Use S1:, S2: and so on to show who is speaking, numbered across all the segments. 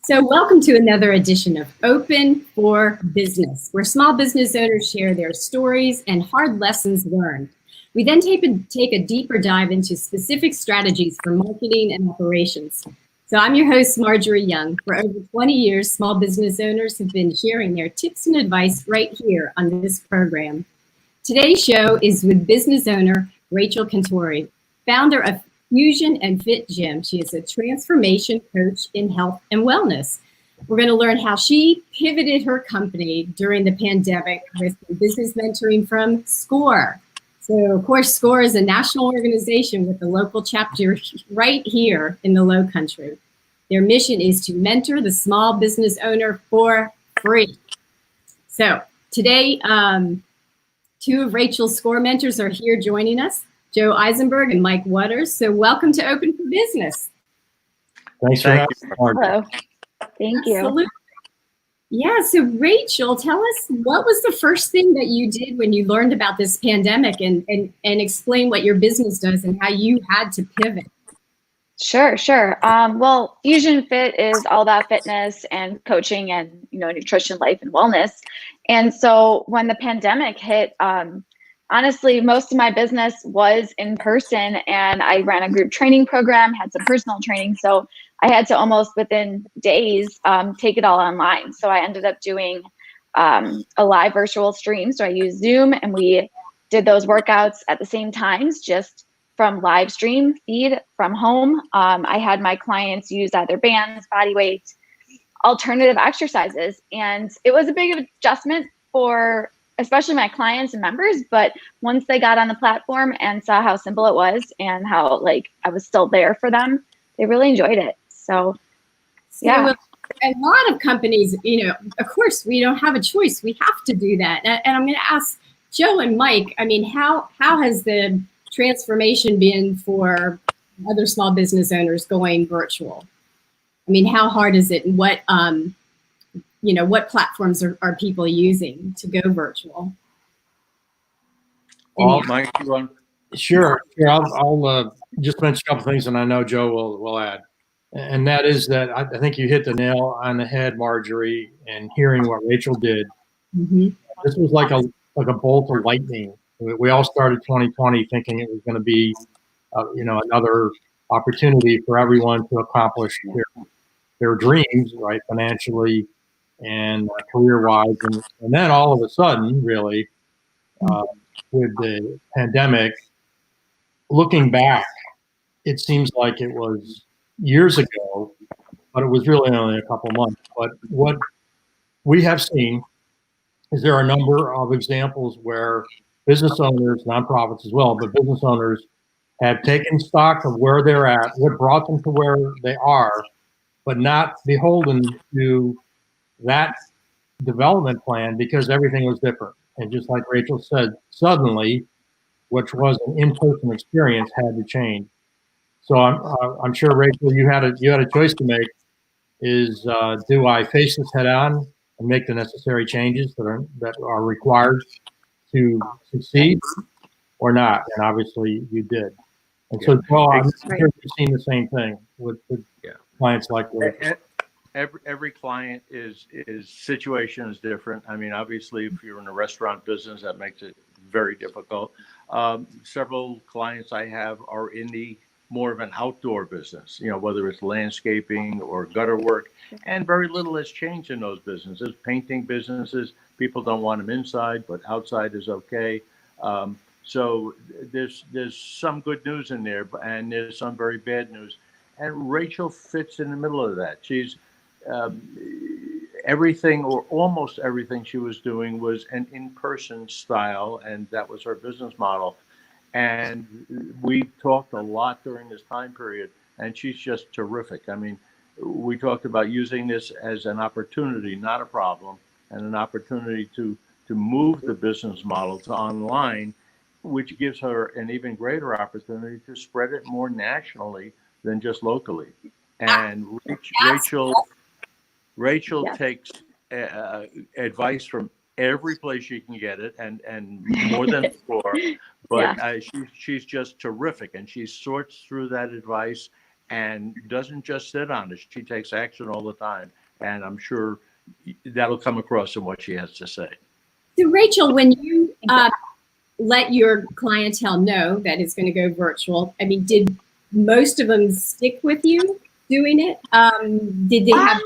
S1: So welcome to another edition of Open for Business, where small business owners share their stories and hard lessons learned. We then take a deeper dive into specific strategies for marketing and operations. So I'm your host, Marjorie Young. For over 20 years, small business owners have been sharing their tips and advice right here on this program. Today's show is with business owner Rachel Cantore, founder of Fusion and Fit Gym. She is a transformation coach in health and wellness. We're going to learn how she pivoted her company during the pandemic with business mentoring from SCORE. So, of course, SCORE is a national organization with a local chapter right here in the Low Country. Their mission is to mentor the small business owner for free. So today, two of Rachel's SCORE mentors are here joining us, Joe Eisenberg and Mike Waters. So welcome to Open for Business.
S2: Thanks for having me.
S3: Hello. Thank
S1: Absolutely.
S3: you.
S1: Yeah, so Rachel, tell us, what was the first thing that you did when you learned about this pandemic, and explain what your business does and how you had to pivot?
S3: Sure. Well, Fusion Fit is all about fitness and coaching and, nutrition, life, and wellness. And so when the pandemic hit, honestly, most of my business was in person, and I ran a group training program, had some personal training. So I had to almost within days take it all online. So I ended up doing a live virtual stream. So I used Zoom, and we did those workouts at the same times, just from live stream feed from home. I had my clients use either bands, body weight, alternative exercises. And it was a big adjustment for especially my clients and members. But once they got on the platform and saw how simple it was and how I was still there for them, they really enjoyed it. So yeah.
S1: A lot of companies, of course, we don't have a choice. We have to do that. And I'm going to ask Joe and Mike, how has the transformation been for other small business owners going virtual? How hard is it, and what what platforms are people using to go virtual?
S2: Mike, you want? Sure. I'll just mention a couple things, and I know Joe will add. And that is that I think you hit the nail on the head, Marjorie, and hearing what Rachel did. Mm-hmm. This was like a bolt of lightning. We all started 2020 thinking it was going to be, another opportunity for everyone to accomplish their dreams, right, financially and career-wise. And then all of a sudden, really, with the pandemic, looking back, it seems like it was years ago, but it was really only a couple months. But what we have seen is there are a number of examples where business owners, nonprofits as well, but business owners have taken stock of where they're at, what brought them to where they are, but not beholden to that development plan because everything was different. And just like Rachel said, suddenly, which was an in-person experience, had to change. So I'm sure, Rachel, you had a choice to make. Is do I face this head on and make the necessary changes that are required to succeed, or not? And obviously, you did. And so, Joel, I'm sure you've seen the same thing with clients like Rachel.
S4: Every client is situation is different. Obviously, if you're in a restaurant business, that makes it very difficult. Several clients I have are in the more of an outdoor business, whether it's landscaping or gutter work, and very little has changed in those businesses. Painting businesses, people don't want them inside, but outside is okay. So there's some good news in there, and there's some very bad news. And Rachel fits in the middle of that. She's everything, or almost everything she was doing was an in-person style, and that was her business model. And we talked a lot during this time period, and she's just terrific. We talked about using this as an opportunity, not a problem, and an opportunity to move the business model to online, which gives her an even greater opportunity to spread it more nationally than just locally. And Rachel takes advice from every place you can get it, and more than before. But she's just terrific, and she sorts through that advice and doesn't just sit on it. She takes action all the time. And I'm sure that'll come across in what she has to say.
S1: So Rachel, when you let your clientele know that it's going to go virtual, I mean, did most of them stick with you doing it? Did they have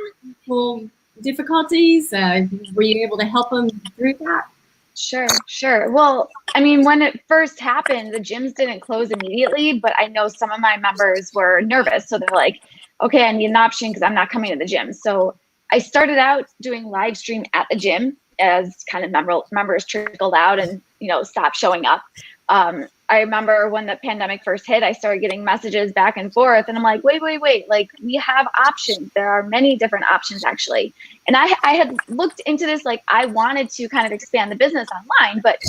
S1: full difficulties? Were you able to help them through that?
S3: Sure. Well, I mean, when it first happened, the gyms didn't close immediately, but I know some of my members were nervous. So they're like, okay, I need an option because I'm not coming to the gym. So I started out doing live stream at the gym as kind of members trickled out and, stopped showing up. I remember when the pandemic first hit, I started getting messages back and forth, and I'm like, wait, like, we have options. There are many different options, actually. And I had looked into this, like, I wanted to kind of expand the business online, but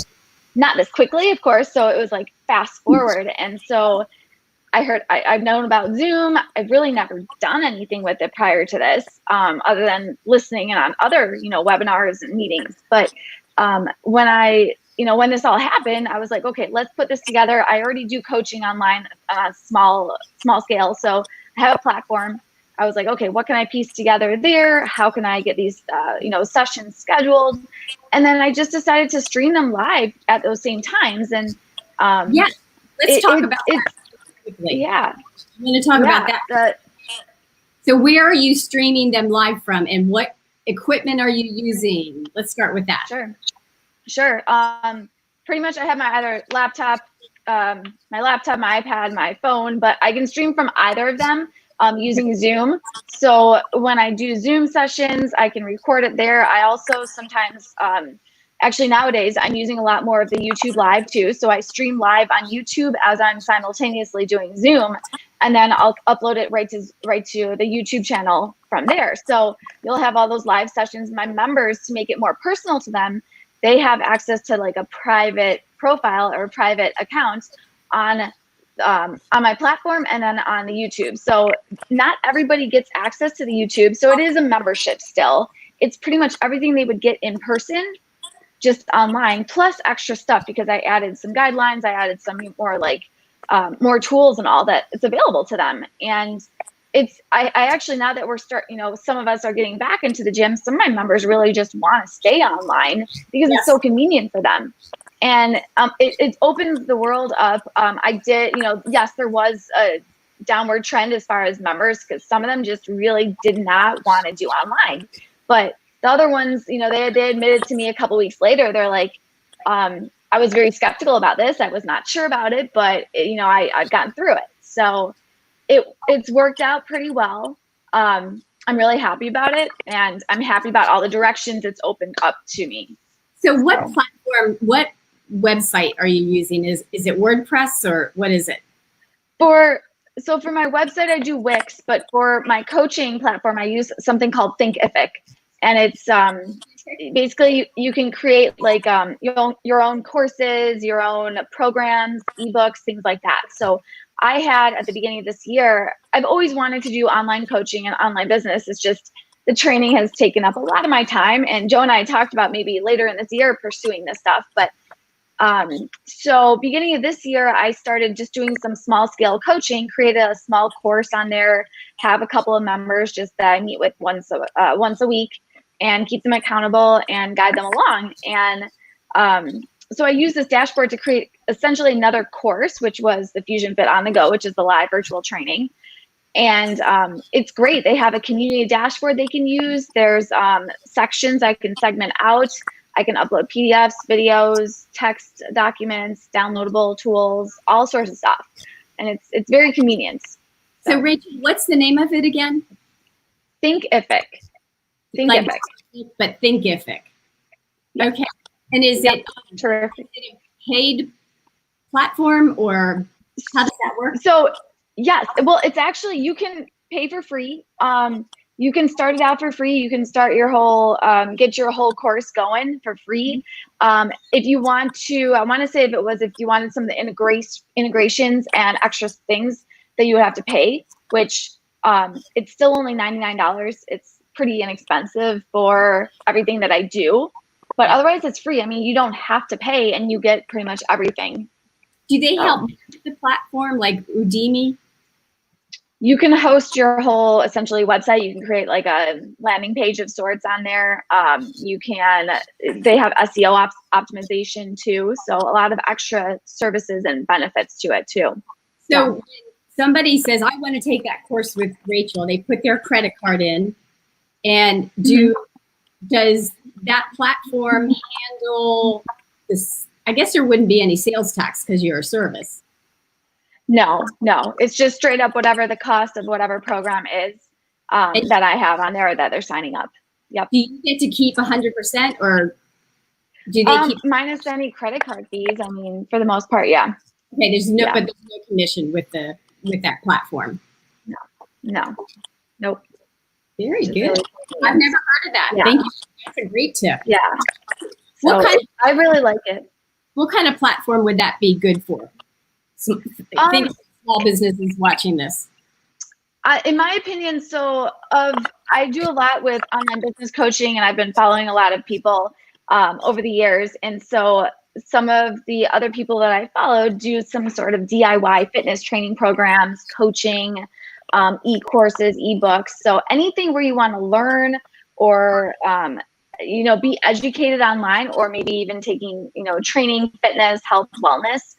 S3: not this quickly, of course. So it was like fast forward. And so I've known about Zoom. I've really never done anything with it prior to this, other than listening in on other, webinars and meetings. But when this all happened, I was like, okay, let's put this together. I already do coaching online on a small scale. So I have a platform. I was like, okay, what can I piece together there? How can I get these, sessions scheduled? And then I just decided to stream them live at those same times. And
S1: let's talk about that.
S3: Yeah.
S1: I'm going to talk about that. So where are you streaming them live from, and what equipment are you using? Let's start with that.
S3: Sure. Pretty much I have my either laptop, my iPad, my phone, but I can stream from either of them using Zoom. So when I do Zoom sessions, I can record it there. I also sometimes, actually nowadays, I'm using a lot more of the YouTube Live too. So I stream live on YouTube as I'm simultaneously doing Zoom, and then I'll upload it right to the YouTube channel from there. So you'll have all those live sessions. My members, to make it more personal to them, they have access to like a private profile or a private account on my platform and then on the YouTube. So not everybody gets access to the YouTube. So it is a membership still. It's pretty much everything they would get in person, just online, plus extra stuff, because I added some guidelines. I added some more more tools and all that it's available to them. And I actually, now that we're some of us are getting back into the gym, some of my members really just want to stay online because it's so convenient for them. And it opens the world up. I did, yes, there was a downward trend as far as members, because some of them just really did not want to do online. But the other ones, they admitted to me a couple weeks later, they're like, I was very skeptical about this. I was not sure about it, but I've gotten through it. So it's worked out pretty well. I'm really happy about it, and I'm happy about all the directions it's opened up to me.
S1: So what platform, what website are you using? Is it WordPress or what is it?
S3: For my website, I do Wix, but for my coaching platform, I use something called Thinkific. And it's basically you can create like your own courses, your own programs, ebooks, things like that. So I had, at the beginning of this year, I've always wanted to do online coaching and online business. It's just the training has taken up a lot of my time. And Joe and I talked about maybe later in this year pursuing this stuff. But so beginning of this year, I started just doing some small scale coaching, created a small course on there, have a couple of members just that I meet with once a week, and keep them accountable and guide them along. And so I used this dashboard to create essentially another course, which was the Fusion Fit on the Go, which is the live virtual training. And it's great. They have a community dashboard they can use. There's sections I can segment out. I can upload PDFs, videos, text documents, downloadable tools, all sorts of stuff. And it's very convenient.
S1: So Rachel, what's the name of it again?
S3: Thinkific. Thinkific.
S1: But Thinkific. Okay. And is it
S3: terrific?
S1: Is it a paid platform, or how does that work?
S3: So yes, well, it's actually, you can pay for free. You can start it out for free. You can start your whole, get your whole course going for free. If you want to, I want to say if you wanted some of the integrations and extra things that you would have to pay, which it's still only $99. It's pretty inexpensive for everything that I do, but otherwise it's free. I mean, you don't have to pay and you get pretty much everything.
S1: Do they help with the platform like Udemy?
S3: You can host your whole essentially website. You can create like a landing page of sorts on there. They have SEO optimization too. So a lot of extra services and benefits to it too.
S1: So when somebody says, I want to take that course with Rachel, they put their credit card in, and does that platform handle this? I guess there wouldn't be any sales tax because you're a service.
S3: No, it's just straight up whatever the cost of whatever program is that I have on there or that they're signing up. Yep.
S1: Do you get to keep 100%, or do they keep
S3: minus any credit card fees? I mean, for the most part, yeah.
S1: Okay, but there's no commission with that platform.
S3: No, nope.
S1: Very good. I've never heard of that.
S3: Yeah.
S1: Thank you. That's a great tip.
S3: Yeah. I really like it.
S1: What kind of platform would that be good for? Think of small businesses watching this.
S3: In my opinion, I do a lot with online business coaching, and I've been following a lot of people over the years. And so some of the other people that I follow do some sort of DIY fitness training programs, coaching, e-courses, e-books. So anything where you want to learn or, be educated online, or maybe even taking, training, fitness, health, wellness.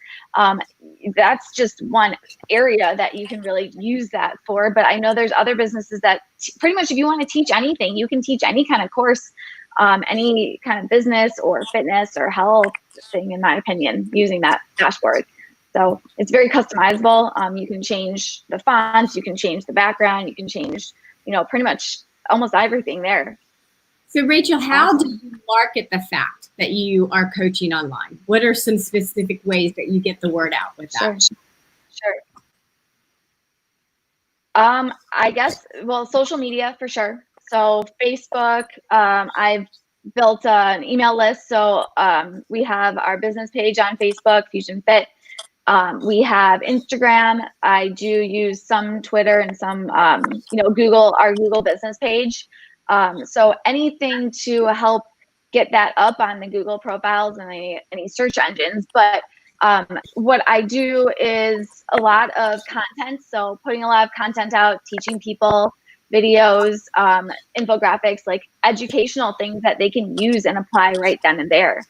S3: That's just one area that you can really use that for. But I know there's other businesses that pretty much, if you want to teach anything, you can teach any kind of course, any kind of business or fitness or health thing, in my opinion, using that dashboard. So it's very customizable. You can change the fonts, you can change the background, you can change, pretty much almost everything there.
S1: So Rachel, how do you market the fact that you are coaching online? What are some specific ways that you get the word out with that?
S3: Sure. I guess, social media for sure. So Facebook, I've built an email list. So we have our business page on Facebook, Fusion Fit. We have Instagram. I do use some Twitter and some, Google, our Google business page. So anything to help get that up on the Google profiles and any search engines. But what I do is a lot of content. So putting a lot of content out, teaching people videos, infographics, like educational things that they can use and apply right then and there.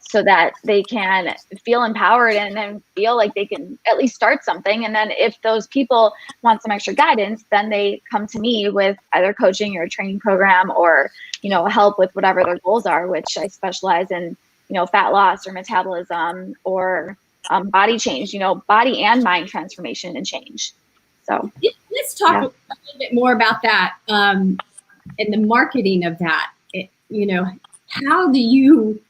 S3: So that they can feel empowered and then feel like they can at least start something. And then if those people want some extra guidance, then they come to me with either coaching or a training program or, help with whatever their goals are, which I specialize in, fat loss or metabolism or body change, body and mind transformation and change. So
S1: let's talk a little bit more about that and the marketing of that. How do you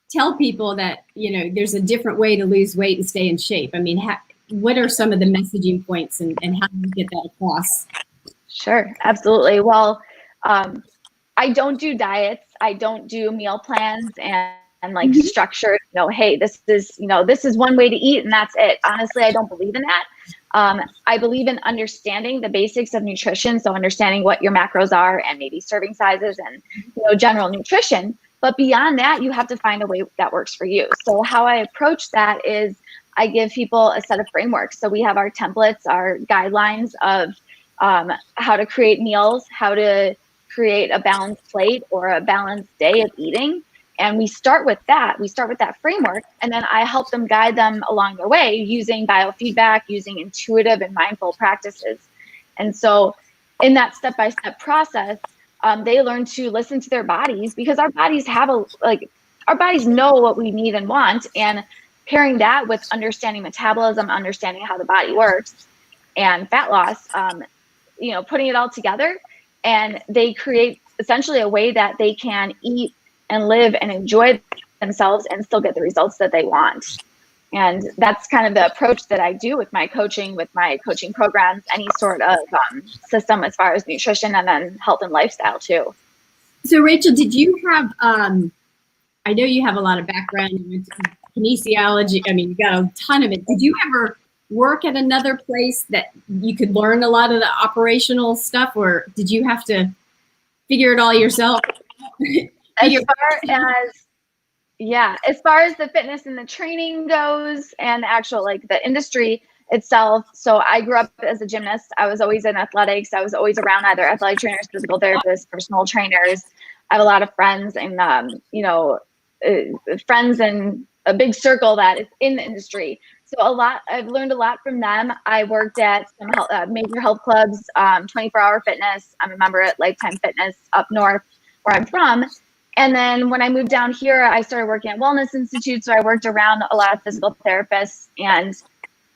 S1: tell people that, there's a different way to lose weight and stay in shape? I mean, what are some of the messaging points and how do you get that across?
S3: Sure, absolutely. Well, I don't do diets. I don't do meal plans and like structured, hey, this is one way to eat and that's it. Honestly, I don't believe in that. I believe in understanding the basics of nutrition. So understanding what your macros are and maybe serving sizes and, general nutrition. But beyond that, you have to find a way that works for you. So how I approach that is I give people a set of frameworks. So we have our templates, our guidelines of how to create meals, how to create a balanced plate or a balanced day of eating. And we start with that. We start with that framework. And then I help them guide them along their way using biofeedback, using intuitive and mindful practices. And so in that step-by-step process, they learn to listen to their bodies because our bodies our bodies know what we need and want. And pairing that with understanding metabolism, understanding how the body works and fat loss, putting it all together, and they create essentially a way that they can eat and live and enjoy themselves and still get the results that they want. And that's kind of the approach that I do with my coaching programs, any sort of system as far as nutrition and then health and lifestyle too.
S1: So Rachel, did you have, I know you have a lot of background in kinesiology. I mean, you got a ton of it. Did you ever work at another place that you could learn a lot of the operational stuff, or did you have to figure it all yourself?
S3: As far as the fitness and the training goes and actual the industry, itself. So I grew up as a gymnast. I was always in athletics. I was always around either athletic trainers, physical therapists, personal trainers. I have a lot of friends and, friends in a big circle that is in the industry. So I've learned a lot from them. I worked at some major health clubs, 24-hour fitness. I'm a member at Lifetime Fitness up north where I'm from. And then when I moved down here, I started working at Wellness Institute. So I worked around a lot of physical therapists. And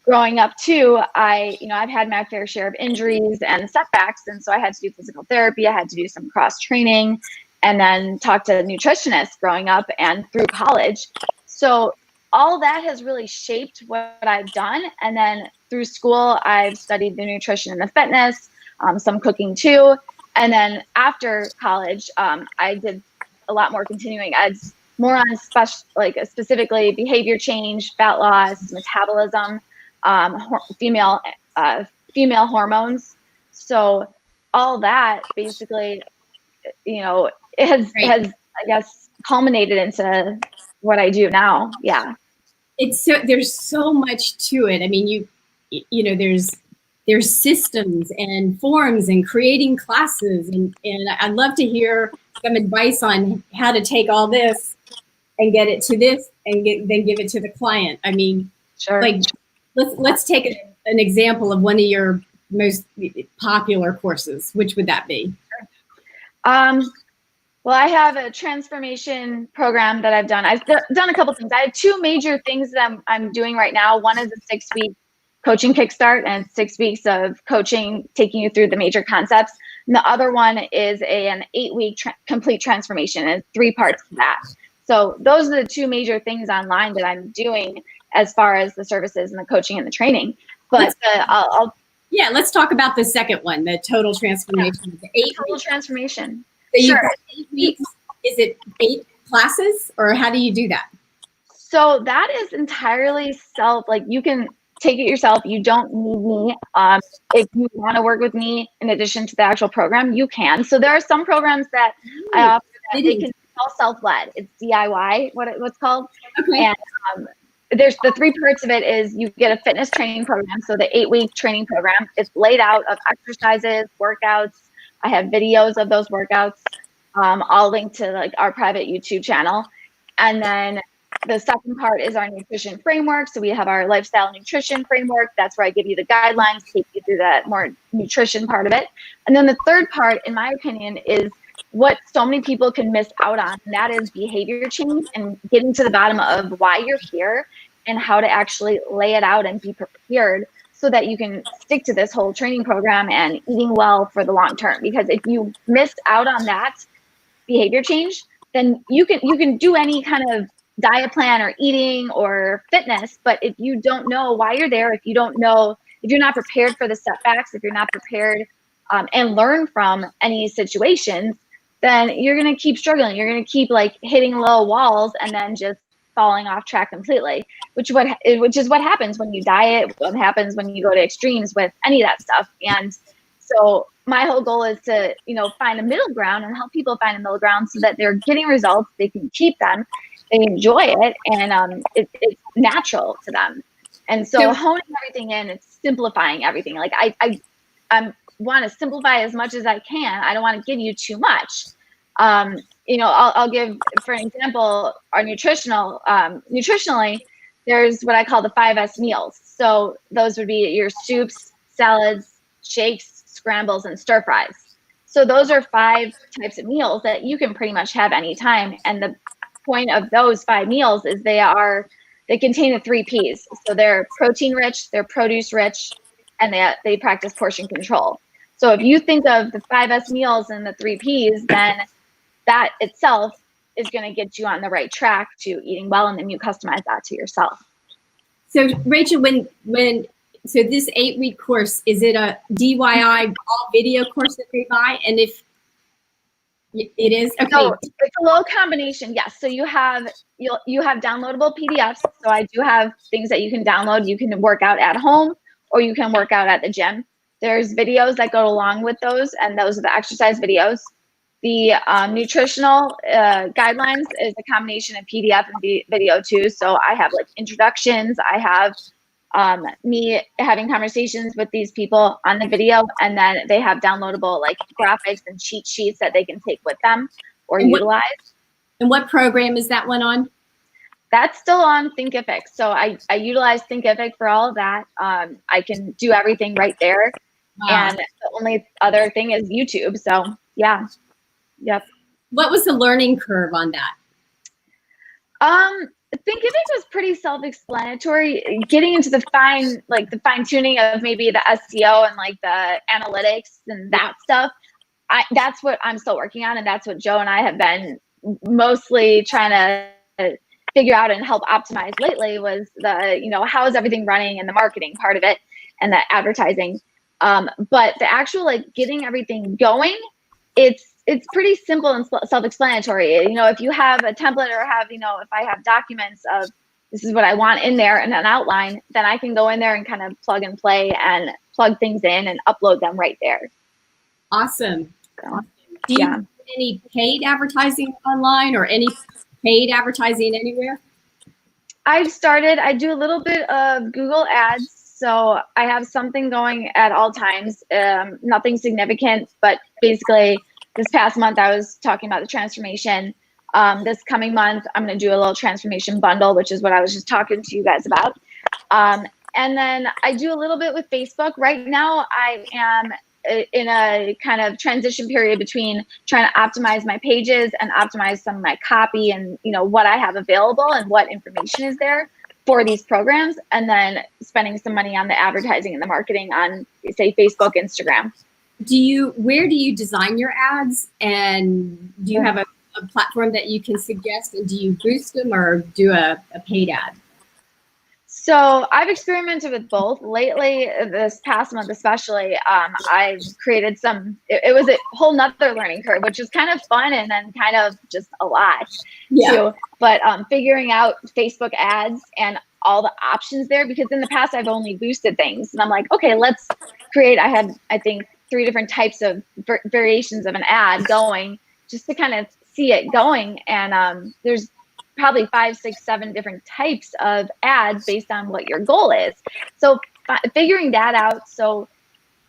S3: growing up too, I've had my fair share of injuries and setbacks. And so I had to do physical therapy. I had to do some cross training and then talk to nutritionists growing up and through college. So all that has really shaped what I've done. And then through school, I've studied the nutrition and the fitness, some cooking too. And then after college, I did a lot more continuing eds, more on specifically behavior change, fat loss, metabolism, female hormones. So all that basically, it has I guess culminated into what I do now. Yeah.
S1: There's so much to it. I mean, there's systems and forms and creating classes, and I'd love to hear some advice on how to take all this and get it to this and then give it to the client. I mean,
S3: sure.
S1: Like let's take an example of one of your most popular courses. Which would that be?
S3: Well, I have a transformation program that I've done. I've done a couple things. I have two major things that I'm doing right now. One is a 6-week coaching kickstart and 6 weeks of coaching, taking you through the major concepts. And the other one is an 8-week complete transformation, and 3 parts to that. So those are the two major things online that I'm doing as far as the services and the coaching and the training. But
S1: let's talk about the second one, the total transformation.
S3: Yeah. Total transformation.
S1: So
S3: sure.
S1: 8 weeks. Is it 8 classes, or how do you do that?
S3: So that is entirely you can take it yourself. You don't need me. If you want to work with me in addition to the actual program, you can. So there are some programs that I offer that they can all self-led. It's DIY, what's called.
S1: Okay.
S3: And there's the 3 parts of it is you get a fitness training program. So the 8-week training program is laid out of exercises, workouts. I have videos of those workouts. I'll link to our private YouTube channel. And then the second part is our nutrition framework. So we have our lifestyle nutrition framework. That's where I give you the guidelines, take you through that more nutrition part of it. And then the third part, in my opinion, is what so many people can miss out on. And that is behavior change and getting to the bottom of why you're here and how to actually lay it out and be prepared so that you can stick to this whole training program and eating well for the long term. Because if you miss out on that behavior change, then you can do any kind of diet plan or eating or fitness. But if you don't know why you're there, if you're not prepared for the setbacks, if you're not prepared and learn from any situations, then you're going to keep struggling. You're going to keep hitting low walls and then just falling off track completely, which is what happens when you diet, what happens when you go to extremes with any of that stuff. And so my whole goal is to, find a middle ground and help people find a middle ground so that they're getting results, they can keep them, they enjoy it, and it's natural to them. And so honing everything in, it's simplifying everything. I want to simplify as much as I can. I don't want to give you too much. I'll give, for an example, our nutritionally, there's what I call the 5S meals. So those would be your soups, salads, shakes, scrambles, and stir fries. So those are 5 types of meals that you can pretty much have anytime. And the point of those 5 meals is they contain the 3 Ps. So they're protein rich, they're produce rich, and they practice portion control. So if you think of the 5S meals and the 3 Ps, then that itself is going to get you on the right track to eating well, and then you customize that to yourself.
S1: So Rachel, so this 8-week course, is it a DIY all video course that they buy? And if it is, okay.
S3: So it's a little combination, yes. So you have downloadable PDFs. So I do have things that you can download. You can work out at home or you can work out at the gym. There's videos that go along with those, and those are the exercise videos. The nutritional guidelines is a combination of PDF and video too. So I have introductions. I have me having conversations with these people on the video, and then they have downloadable like graphics and cheat sheets that they can take with them or utilize.
S1: And what program is that one on?
S3: That's still on Thinkific. So I utilize Thinkific for all of that. I can do everything right there. Wow. And the only other thing is YouTube. So yeah. Yep.
S1: What was the learning curve on that?
S3: Thinkific was pretty self-explanatory. Getting into the fine tuning of maybe the SEO and like the analytics and that stuff. That's what I'm still working on, and that's what Joe and I have been mostly trying to figure out and help optimize lately, was the, how is everything running and the marketing part of it and the advertising. But the actual like getting everything going, it's pretty simple and self-explanatory. If you have a template or if I have documents of this is what I want in there and an outline, then I can go in there and kind of plug and play and plug things in and upload them right there.
S1: Awesome. Do you do any paid advertising online or any paid advertising anywhere?
S3: I do a little bit of Google ads. So I have something going at all times, nothing significant, but basically this past month I was talking about the transformation. This coming month, I'm going to do a little transformation bundle, which is what I was just talking to you guys about. And then I do a little bit with Facebook. Right now I am in a kind of transition period between trying to optimize my pages and optimize some of my copy and what I have available and what information is there for these programs, and then spending some money on the advertising and the marketing on, say, Facebook, Instagram.
S1: Where do you design your ads, and do you have a platform that you can suggest, and do you boost them or do a paid ad?
S3: So I've experimented with both. Lately, this past month especially, I've created it was a whole nother learning curve, which was kind of fun and then kind of just a lot too. But figuring out Facebook ads and all the options there, because in the past I've only boosted things. And I'm like, okay, let's create, I had, I think, 3 different types of variations of an ad going just to kind of see it going. And there's probably 5, 6, 7 different types of ads based on what your goal is. So figuring that out. So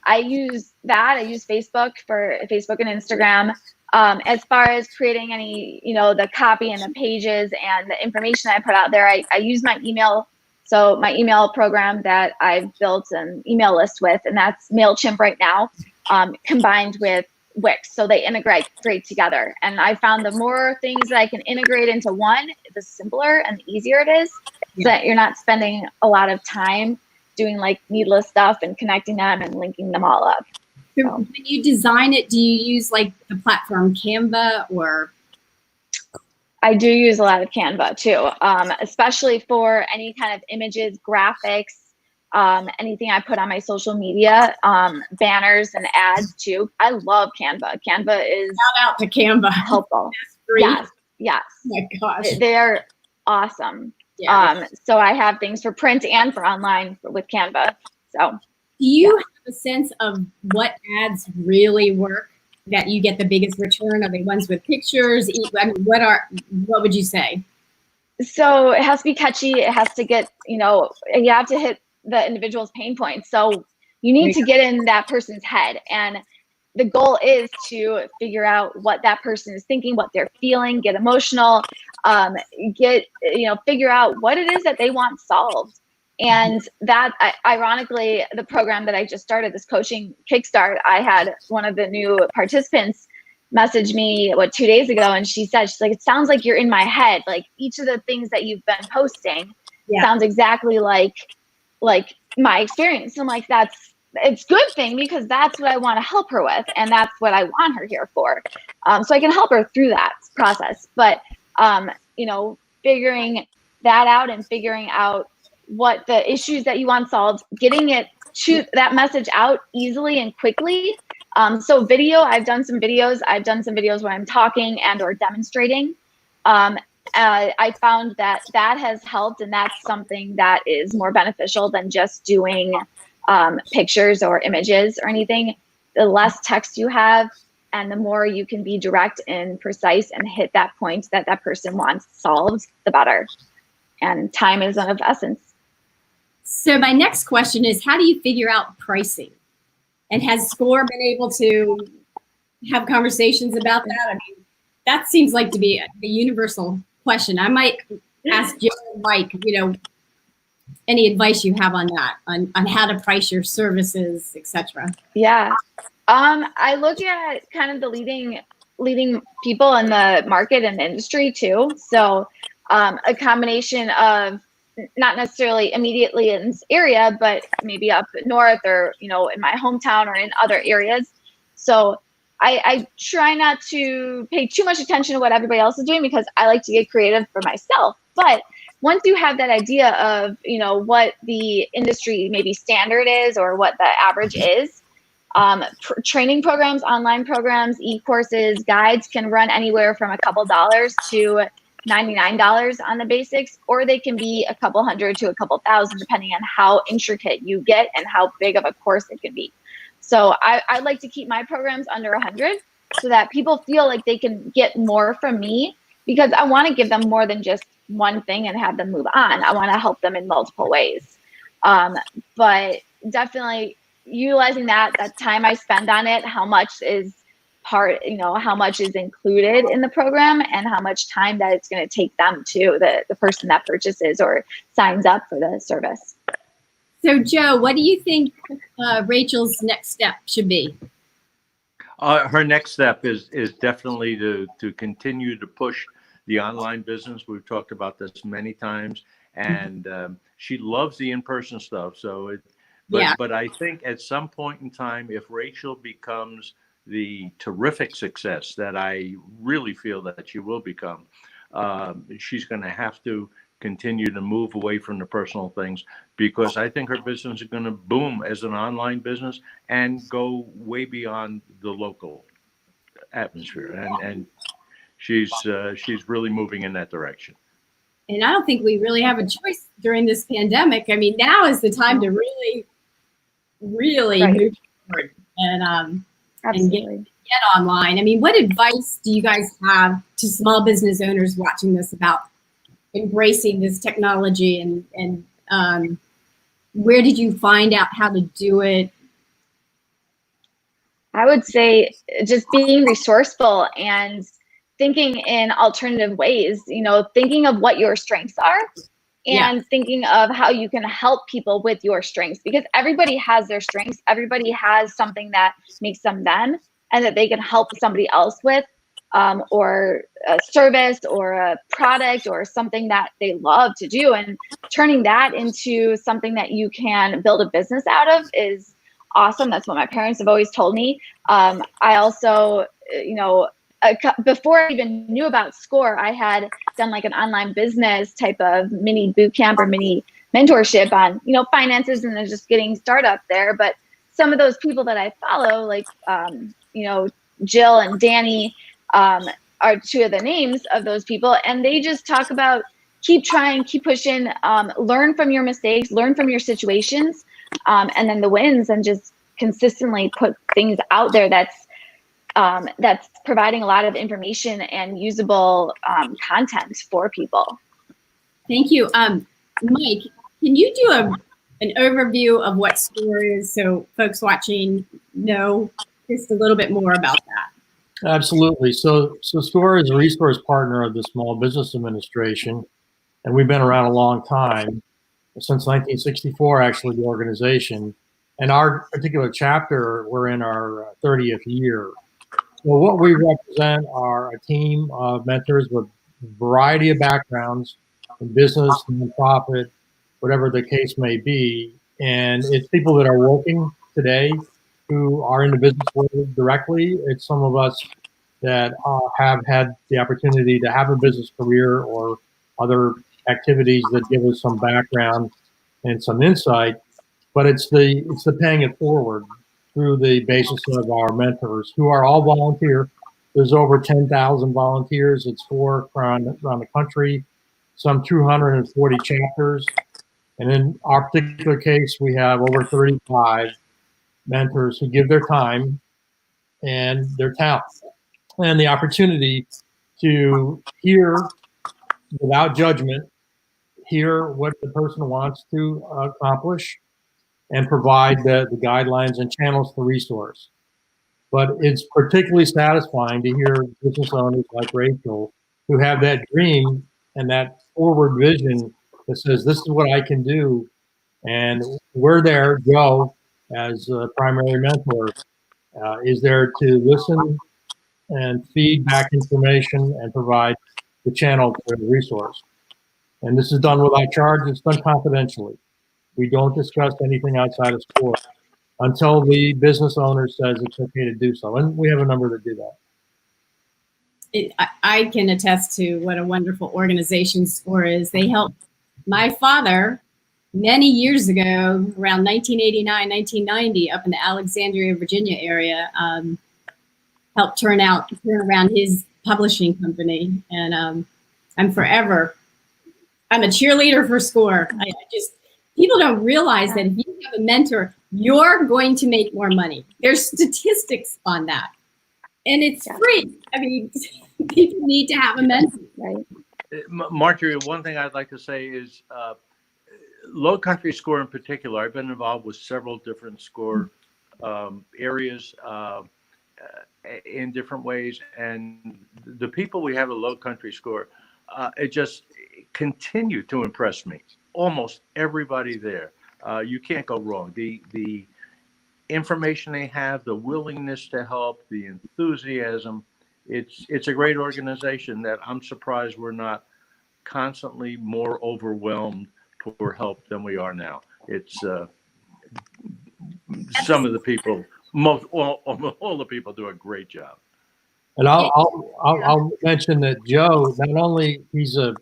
S3: I use Facebook for Facebook and Instagram. As far as creating any, the copy and the pages and the information I put out there, I use my email. So my email program that I've built an email list with, and that's MailChimp right now, combined with Wix. So they integrate great together. And I found the more things that I can integrate into one, the simpler and the easier it is, so that you're not spending a lot of time doing like needless stuff and connecting them and linking them all up.
S1: So when you design it, do you use like the platform Canva or?
S3: I do use a lot of Canva too, especially for any kind of images, graphics, anything I put on my social media, banners and ads too. I love Canva. Canva is
S1: shout out to Canva.
S3: Helpful. Yes.
S1: Oh my gosh.
S3: They're awesome. Yeah. So I have things for print and for online with Canva. So
S1: do you have a sense of what ads really work, that you get the biggest return? Are they ones with pictures? I mean, what would you say?
S3: So it has to be catchy. It has to get, you have to hit the individual's pain points. So you need to get in that person's head. And the goal is to figure out what that person is thinking, what they're feeling, get emotional, figure out what it is that they want solved. And that, ironically, the program that I just started, this coaching kickstart, I had one of the new participants message me 2 days ago, and she's like, it sounds like you're in my head. Like each of the things that you've been posting sounds exactly like my experience. I'm like, it's a good thing, because that's what I want to help her with, and that's what I want her here for. So I can help her through that process. But figuring that out and figuring out what the issues that you want solved, getting it to that message out easily and quickly. So video, I've done some videos where I'm talking and or demonstrating. I found that has helped, and that's something that is more beneficial than just doing pictures or images or anything. The less text you have and the more you can be direct and precise and hit that point that person wants solved, the better. And time is of essence.
S1: So my next question is, how do you figure out pricing? And has SCORE been able to have conversations about that? I mean, that seems like to be a universal question. I might ask Joe and Mike, any advice you have on that, on how to price your services, etc.
S3: Yeah. I look at kind of the leading people in the market and industry too. So a combination of not necessarily immediately in this area, but maybe up north or, in my hometown or in other areas. So I try not to pay too much attention to what everybody else is doing because I like to get creative for myself. But once you have that idea of, what the industry maybe standard is or what the average is, training programs, online programs, e-courses, guides can run anywhere from a couple dollars to $99 on the basics, or they can be a couple hundred to a couple thousand, depending on how intricate you get and how big of a course it can be. So I like to keep my programs under 100 so that people feel like they can get more from me, because I want to give them more than just one thing and have them move on. I want to help them in multiple ways. But definitely utilizing that time I spend on it, how much is how much is included in the program and how much time that it's going to take them to the person that purchases or signs up for the service.
S1: So Joe, what do you think Rachel's next step should be?
S4: Her next step is definitely to continue to push the online business. We've talked about this many times, and she loves the in-person stuff. So but I think at some point in time, if Rachel becomes the terrific success that I really feel that she will become, she's going to have to continue to move away from the personal things, because I think her business is going to boom as an online business and go way beyond the local atmosphere. And she's really moving in that direction.
S1: And I don't think we really have a choice during this pandemic. I mean, now is the time to really
S3: Right.
S1: move forward and
S3: Absolutely.
S1: get online. I mean, what advice do you guys have to small business owners watching this about embracing this technology, and where did you find out how to do it?
S3: I would say just being resourceful and thinking in alternative ways, thinking of what your strengths are and thinking of how you can help people with your strengths, because everybody has their strengths. Everybody has something that makes them them and that they can help somebody else with, or a service or a product or something that they love to do, and turning that into something that you can build a business out of is awesome. That's what my parents have always told me. I also, before I even knew about SCORE, I had done like an online business type of mini boot camp or mini mentorship on, finances and then just getting startup there. But some of those people that I follow, like, Jill and Danny, are two of the names of those people. And they just talk about keep trying, keep pushing, learn from your mistakes, learn from your situations, and then the wins, and just consistently put things out there that's providing a lot of information and usable content for people.
S1: Thank you. Mike, can you do an overview of what SCORE is so folks watching know just a little bit more about that?
S2: Absolutely. So SCORE is a resource partner of the Small Business Administration, and we've been around a long time, since 1964, actually, the organization. And our particular chapter, we're in our 30th year. Well, what we represent are a team of mentors with a variety of backgrounds in business, nonprofit, whatever the case may be. And it's people that are working today who are in the business world directly. It's some of us that have had the opportunity to have a business career or other activities that give us some background and some insight. But it's the paying it forward through the basis of our mentors, who are all volunteer. There's over 10,000 volunteers at SCORE around the country, some 240 chapters. And in our particular case, we have over 35 mentors who give their time and their talent and the opportunity to hear without judgment, hear what the person wants to accomplish and provide the guidelines and channels for resource. But it's particularly satisfying to hear business owners like Rachel who have that dream and that forward vision that says, this is what I can do. And we're there, Joe, as a primary mentor, is there to listen and feed back information and provide the channel to the resource. And this is done without charge. It's done confidentially. We don't discuss anything outside of SCORE until the business owner says it's okay to do so. And we have a number that do that.
S1: I can attest to what a wonderful organization SCORE is. They helped my father many years ago, around 1989, 1990, up in the Alexandria, Virginia area, helped turn around his publishing company. And I'm a cheerleader for SCORE. People don't realize that if you have a mentor, you're going to make more money. There's statistics on that. And it's free. I mean, people need to have a mentor, right?
S4: Marjorie, one thing I'd like to say is Low Country SCORE in particular, I've been involved with several different SCORE areas in different ways. And the people we have at Low Country SCORE, it just continue to impress me. Almost everybody there. You can't go wrong. The information they have, the willingness to help, the enthusiasm, it's a great organization that I'm surprised we're not constantly more overwhelmed for help than we are now. It's some of the people, all the people do a great job.
S2: And I'll mention that Joe, not only he's a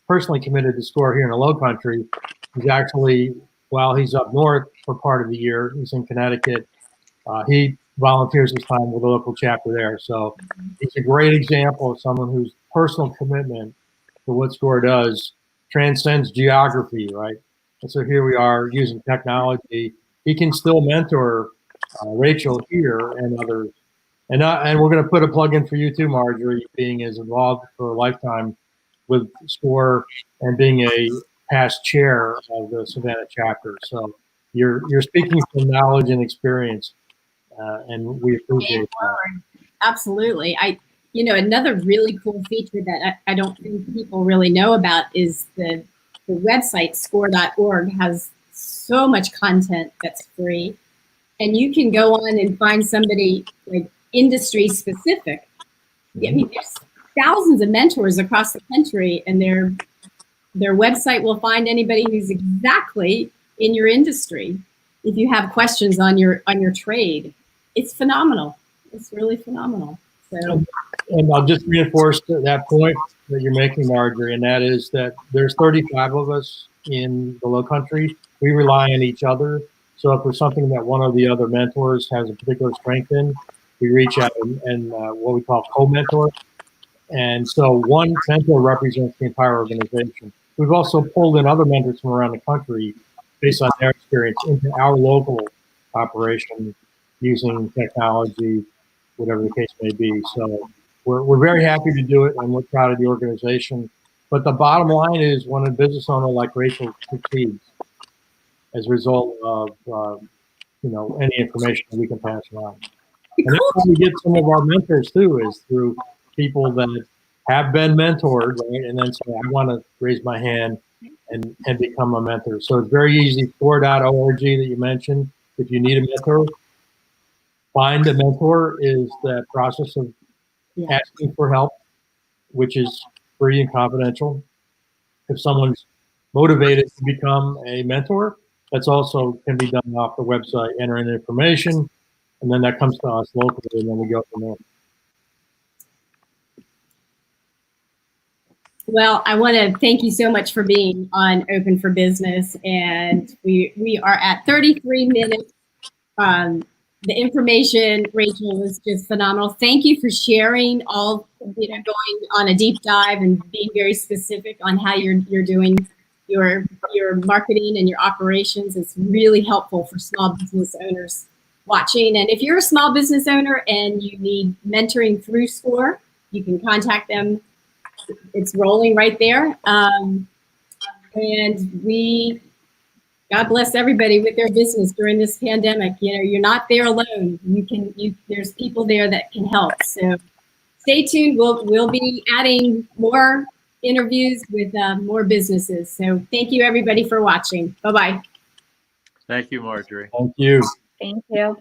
S2: personally committed to SCORE here in the Low Country, he's actually, while he's up north for part of the year, he's in Connecticut, he volunteers his time with the local chapter there. So it's a great example of someone whose personal commitment to what SCORE does transcends geography, right? And so here we are using technology. He can still mentor Rachel here and others. And we're going to put a plug in for you too, Marjorie, being as involved for a lifetime with SCORE and being a past chair of the Savannah chapter. So you're speaking from knowledge and experience, and we appreciate that.
S1: Absolutely. Another really cool feature that I don't think people really know about is the website score.org has so much content that's free, and you can go on and find somebody like industry specific. I mean, there's thousands of mentors across the country, and their website will find anybody who's exactly in your industry. If you have questions on your trade, it's phenomenal. It's really phenomenal. So,
S2: and I'll just reinforce that point that you're making, Marjorie, and that is that there's 35 of us in the Low Country. We rely on each other. So if there's something that one of the other mentors has a particular strength in, we reach out and what we call co-mentor. And so one mentor represents the entire organization. We've also pulled in other mentors from around the country based on their experience into our local operation using technology, whatever the case may be. So we're very happy to do it, and we're proud of the organization. But the bottom line is when a business owner like Rachel succeeds as a result of any information that we can pass around. And that's how we get some of our mentors too, is through people that have been mentored, right? And then say, I want to raise my hand and become a mentor. So it's very easy. SCORE.org that you mentioned. If you need a mentor, find a mentor is the process of asking for help, which is free and confidential. If someone's motivated to become a mentor, that's also can be done off the website, enter in information, and then that comes to us locally, and then we go from there.
S1: Well, I want to thank you so much for being on Open for Business, and we are at 33 minutes. The information, Rachel, was just phenomenal. Thank you for sharing all, going on a deep dive and being very specific on how you're doing your marketing and your operations. It's really helpful for small business owners watching. And if you're a small business owner and you need mentoring through SCORE, you can contact them. It's rolling right there. And God bless everybody with their business during this pandemic. You know, you're not there alone. There's people there that can help. So stay tuned. We'll be adding more interviews with more businesses. So thank you everybody for watching. Bye-bye.
S4: Thank you, Marjorie.
S2: Thank you.
S3: Thank you.